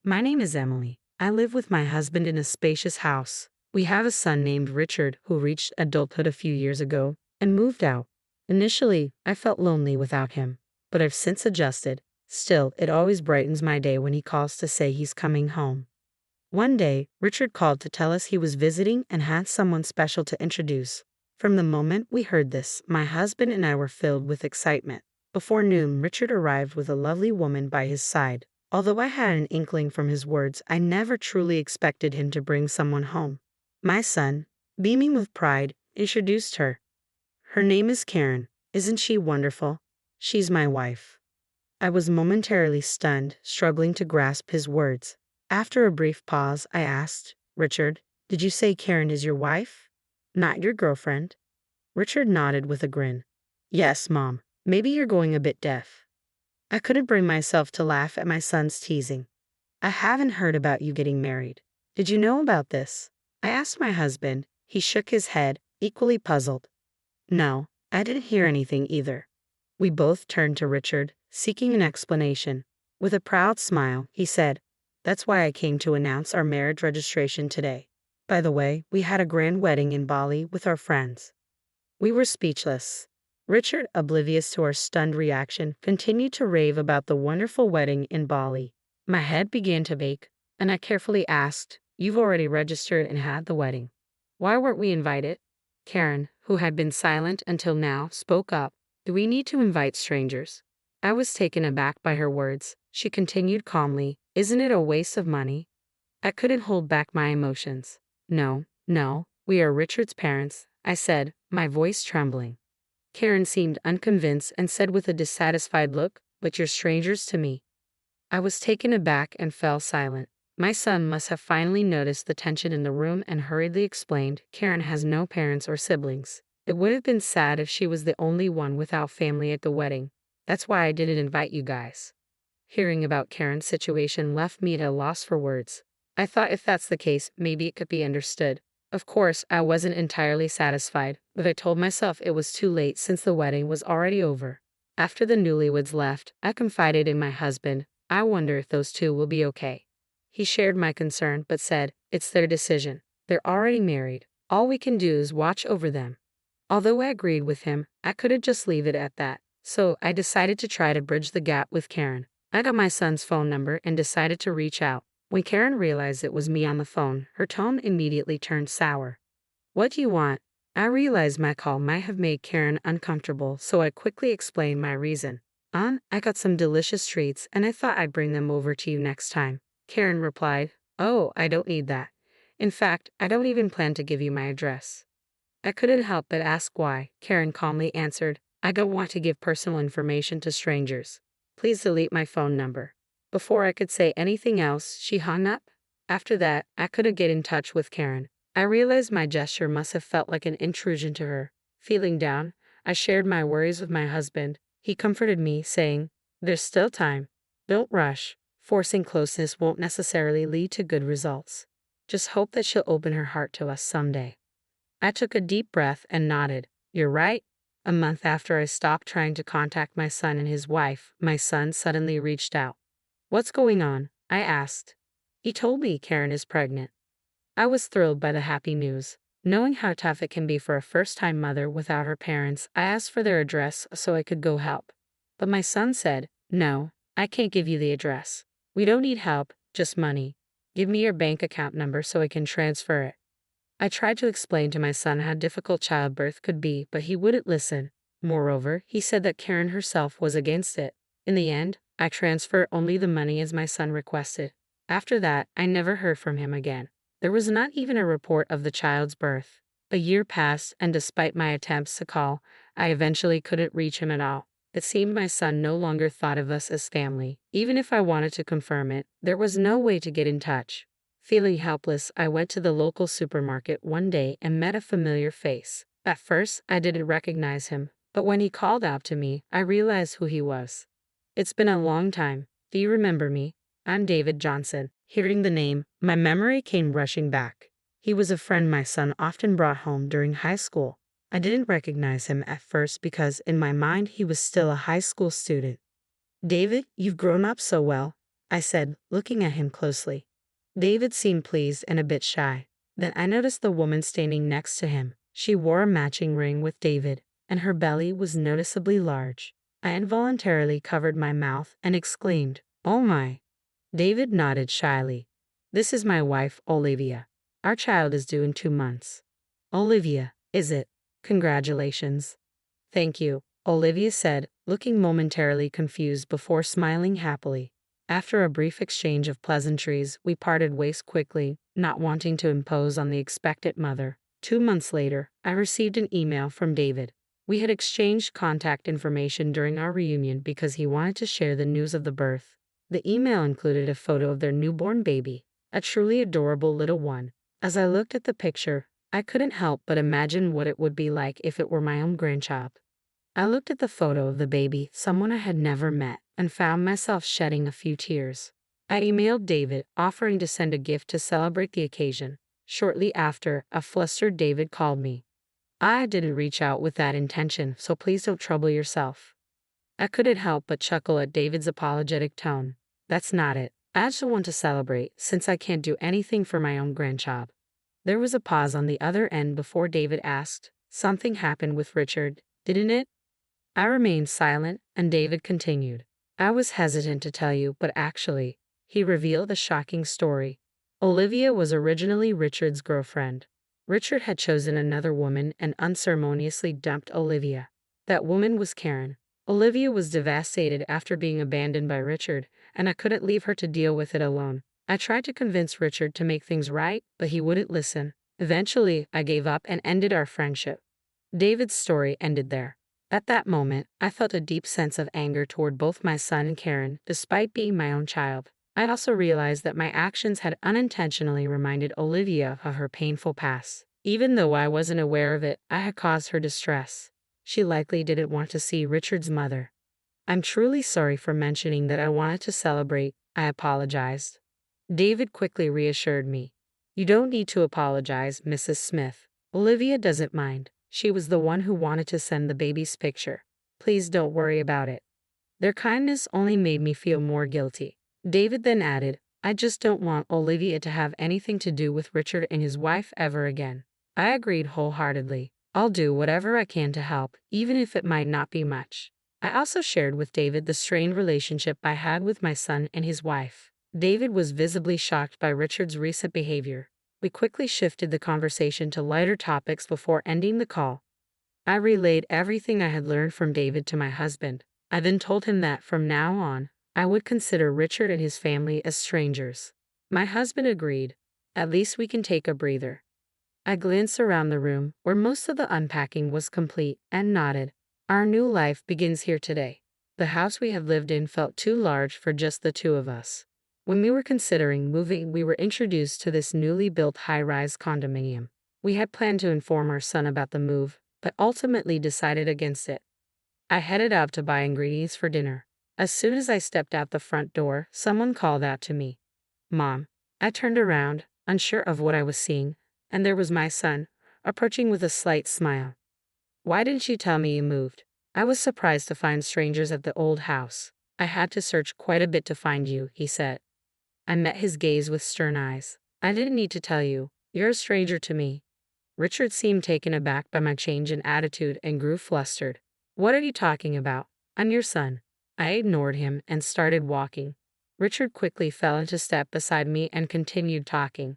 My name is Emily. I live with my husband in a spacious house. We have a son named Richard who reached adulthood a few years ago and moved out. Initially, I felt lonely without him, but I've since adjusted. Still, it always brightens my day when he calls to say he's coming home. One day, Richard called to tell us he was visiting and had someone special to introduce. From the moment we heard this, my husband and I were filled with excitement. Before noon, Richard arrived with a lovely woman by his side. Although I had an inkling from his words, I never truly expected him to bring someone home. My son, beaming with pride, introduced her. Her name is Karen. Isn't she wonderful? She's my wife. I was momentarily stunned, struggling to grasp his words. After a brief pause, I asked, Richard, did you say Karen is your wife? Not your girlfriend? Richard nodded with a grin. Yes, Mom. Maybe you're going a bit deaf. I couldn't bring myself to laugh at my son's teasing. I haven't heard about you getting married. Did you know about this? I asked my husband. He shook his head, equally puzzled. No, I didn't hear anything either. We both turned to Richard, seeking an explanation. With a proud smile, he said, That's why I came to announce our marriage registration today. By the way, we had a grand wedding in Bali with our friends. We were speechless. Richard, oblivious to our stunned reaction, continued to rave about the wonderful wedding in Bali. My head began to ache, and I carefully asked, You've already registered and had the wedding. Why weren't we invited? Karen, who had been silent until now, spoke up. Do we need to invite strangers? I was taken aback by her words. She continued calmly, Isn't it a waste of money? I couldn't hold back my emotions. No, we are Richard's parents, I said, my voice trembling. Karen seemed unconvinced and said with a dissatisfied look, But you're strangers to me. I was taken aback and fell silent. My son must have finally noticed the tension in the room and hurriedly explained, Karen has no parents or siblings. It would have been sad if she was the only one without family at the wedding. That's why I didn't invite you guys. Hearing about Karen's situation left me at a loss for words. I thought if that's the case, maybe it could be understood. Of course, I wasn't entirely satisfied, but I told myself it was too late since the wedding was already over. After the newlyweds left, I confided in my husband. I wonder if those two will be okay. He shared my concern but said, It's their decision. They're already married. All we can do is watch over them. Although I agreed with him, I couldn't just leave it at that. So I decided to try to bridge the gap with Karen. I got my son's phone number and decided to reach out. When Karen realized it was me on the phone, her tone immediately turned sour. What do you want? I realized my call might have made Karen uncomfortable, so I quickly explained my reason. I got some delicious treats and I thought I'd bring them over to you next time. Karen replied, Oh, I don't need that. In fact, I don't even plan to give you my address. I couldn't help but ask why. Karen calmly answered, I don't want to give personal information to strangers. Please delete my phone number. Before I could say anything else, she hung up. After that, I couldn't get in touch with Karen. I realized my gesture must have felt like an intrusion to her. Feeling down, I shared my worries with my husband. He comforted me, saying, There's still time. Don't rush. Forcing closeness won't necessarily lead to good results. Just hope that she'll open her heart to us someday. I took a deep breath and nodded. You're right. A month after I stopped trying to contact my son and his wife, my son suddenly reached out. What's going on? I asked. He told me Karen is pregnant. I was thrilled by the happy news. Knowing how tough it can be for a first-time mother without her parents, I asked for their address so I could go help. But my son said, No, I can't give you the address. We don't need help, just money. Give me your bank account number so I can transfer it. I tried to explain to my son how difficult childbirth could be, but he wouldn't listen. Moreover, he said that Karen herself was against it. In the end, I transferred only the money as my son requested. After that, I never heard from him again. There was not even a report of the child's birth. A year passed, and despite my attempts to call, I eventually couldn't reach him at all. It seemed my son no longer thought of us as family. Even if I wanted to confirm it, there was no way to get in touch. Feeling helpless, I went to the local supermarket one day and met a familiar face. At first, I didn't recognize him, but when he called out to me, I realized who he was. It's been a long time. Do you remember me? I'm David Johnson. Hearing the name, my memory came rushing back. He was a friend my son often brought home during high school. I didn't recognize him at first because in my mind he was still a high school student. David, you've grown up so well. I said, looking at him closely. David seemed pleased and a bit shy. Then I noticed the woman standing next to him. She wore a matching ring with David, and her belly was noticeably large. I involuntarily covered my mouth and exclaimed, "Oh my!" David nodded shyly. "This is my wife, Olivia. Our child is due in 2 months." "Olivia, is it? Congratulations." "Thank you," Olivia said, looking momentarily confused before smiling happily. After a brief exchange of pleasantries, we parted ways quickly, not wanting to impose on the expectant mother. 2 months later, I received an email from David. We had exchanged contact information during our reunion because he wanted to share the news of the birth. The email included a photo of their newborn baby, a truly adorable little one. As I looked at the picture, I couldn't help but imagine what it would be like if it were my own grandchild. I looked at the photo of the baby, someone I had never met, and found myself shedding a few tears. I emailed David, offering to send a gift to celebrate the occasion. Shortly after, a flustered David called me. "I didn't reach out with that intention, so please don't trouble yourself." I couldn't help but chuckle at David's apologetic tone. "That's not it. I just want to celebrate, since I can't do anything for my own grandchild." There was a pause on the other end before David asked, "Something happened with Richard, didn't it?" I remained silent, and David continued. "I was hesitant to tell you, but actually," he revealed a shocking story. Olivia was originally Richard's girlfriend. Richard had chosen another woman and unceremoniously dumped Olivia. That woman was Karen. Olivia was devastated after being abandoned by Richard, and I couldn't leave her to deal with it alone. I tried to convince Richard to make things right, but he wouldn't listen. Eventually, I gave up and ended our friendship. David's story ended there. At that moment, I felt a deep sense of anger toward both my son and Karen, despite being my own child. I also realized that my actions had unintentionally reminded Olivia of her painful past. Even though I wasn't aware of it, I had caused her distress. She likely didn't want to see Richard's mother. "I'm truly sorry for mentioning that I wanted to celebrate," I apologized. David quickly reassured me. "You don't need to apologize, Mrs. Smith. Olivia doesn't mind. She was the one who wanted to send the baby's picture. Please don't worry about it." Their kindness only made me feel more guilty. David then added, "I just don't want Olivia to have anything to do with Richard and his wife ever again." I agreed wholeheartedly. "I'll do whatever I can to help, even if it might not be much." I also shared with David the strained relationship I had with my son and his wife. David was visibly shocked by Richard's recent behavior. We quickly shifted the conversation to lighter topics before ending the call. I relayed everything I had learned from David to my husband. I then told him that from now on, I would consider Richard and his family as strangers. My husband agreed. "At least we can take a breather." I glanced around the room, where most of the unpacking was complete, and nodded. "Our new life begins here today." The house we had lived in felt too large for just the two of us. When we were considering moving, we were introduced to this newly built high-rise condominium. We had planned to inform our son about the move, but ultimately decided against it. I headed out to buy ingredients for dinner. As soon as I stepped out the front door, someone called out to me, "Mom." I turned around, unsure of what I was seeing, and there was my son, approaching with a slight smile. "Why didn't you tell me you moved?" "I was surprised to find strangers at the old house. I had to search quite a bit to find you," he said. I met his gaze with stern eyes. "I didn't need to tell you. You're a stranger to me." Richard seemed taken aback by my change in attitude and grew flustered. "What are you talking about? I'm your son." I ignored him and started walking. Richard quickly fell into step beside me and continued talking.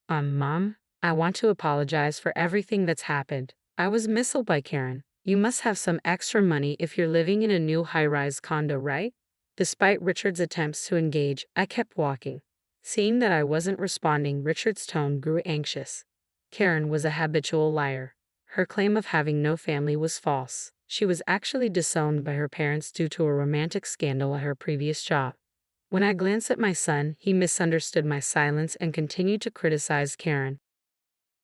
Mom, I want to apologize for everything that's happened. I was misled by Karen. You must have some extra money if you're living in a new high-rise condo, right?" Despite Richard's attempts to engage, I kept walking. Seeing that I wasn't responding, Richard's tone grew anxious. Karen was a habitual liar. Her claim of having no family was false. She was actually disowned by her parents due to a romantic scandal at her previous job. When I glanced at my son, he misunderstood my silence and continued to criticize Karen.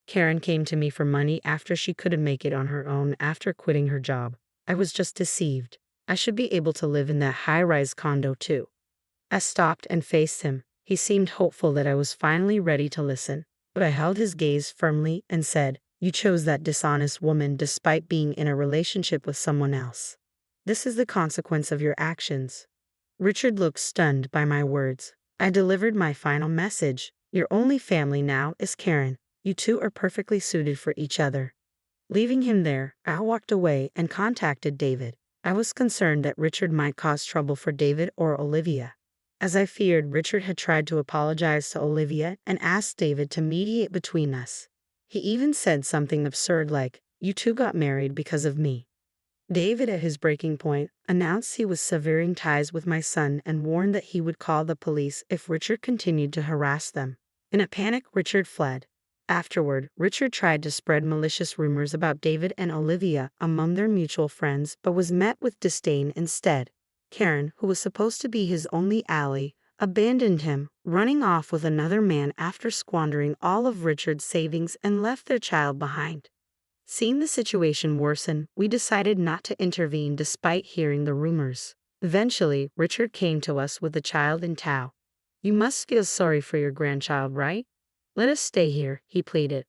"Karen came to me for money after she couldn't make it on her own after quitting her job. I was just deceived. I should be able to live in that high-rise condo too." I stopped and faced him. He seemed hopeful that I was finally ready to listen, but I held his gaze firmly and said, "You chose that dishonest woman despite being in a relationship with someone else. This is the consequence of your actions." Richard looked stunned by my words. I delivered my final message. Your only family now is Karen. You two are perfectly suited for each other. Leaving him there, I walked away and contacted David. I was concerned that Richard might cause trouble for David or Olivia. As I feared, Richard had tried to apologize to Olivia and asked David to mediate between us. He even said something absurd like, "You two got married because of me." David, at his breaking point, announced he was severing ties with my son and warned that he would call the police if Richard continued to harass them. In a panic, Richard fled. Afterward, Richard tried to spread malicious rumors about David and Olivia among their mutual friends but was met with disdain instead. Karen, who was supposed to be his only ally, abandoned him, running off with another man after squandering all of Richard's savings and left their child behind. Seeing the situation worsen, we decided not to intervene despite hearing the rumors. Eventually, Richard came to us with the child in tow. "You must feel sorry for your grandchild, right? Let us stay here," he pleaded.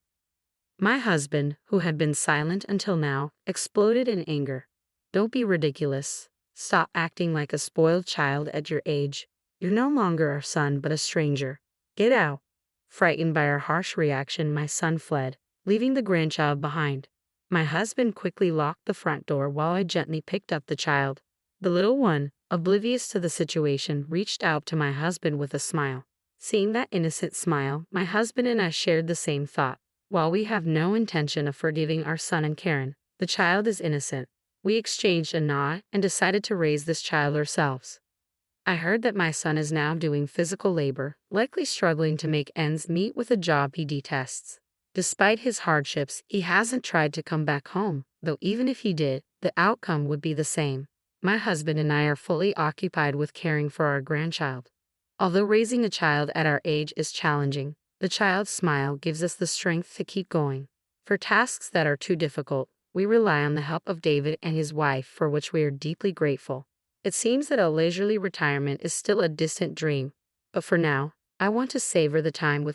My husband, who had been silent until now, exploded in anger. "Don't be ridiculous. Stop acting like a spoiled child at your age. You're no longer our son but a stranger. Get out." Frightened by our harsh reaction, my son fled, leaving the grandchild behind. My husband quickly locked the front door while I gently picked up the child. The little one, oblivious to the situation, reached out to my husband with a smile. Seeing that innocent smile, my husband and I shared the same thought. While we have no intention of forgiving our son and Karen, the child is innocent. We exchanged a nod and decided to raise this child ourselves. I heard that my son is now doing physical labor, likely struggling to make ends meet with a job he detests. Despite his hardships, he hasn't tried to come back home, though even if he did, the outcome would be the same. My husband and I are fully occupied with caring for our grandchild. Although raising a child at our age is challenging, the child's smile gives us the strength to keep going. For tasks that are too difficult, we rely on the help of David and his wife, for which we are deeply grateful. It seems that a leisurely retirement is still a distant dream, but for now, I want to savor the time with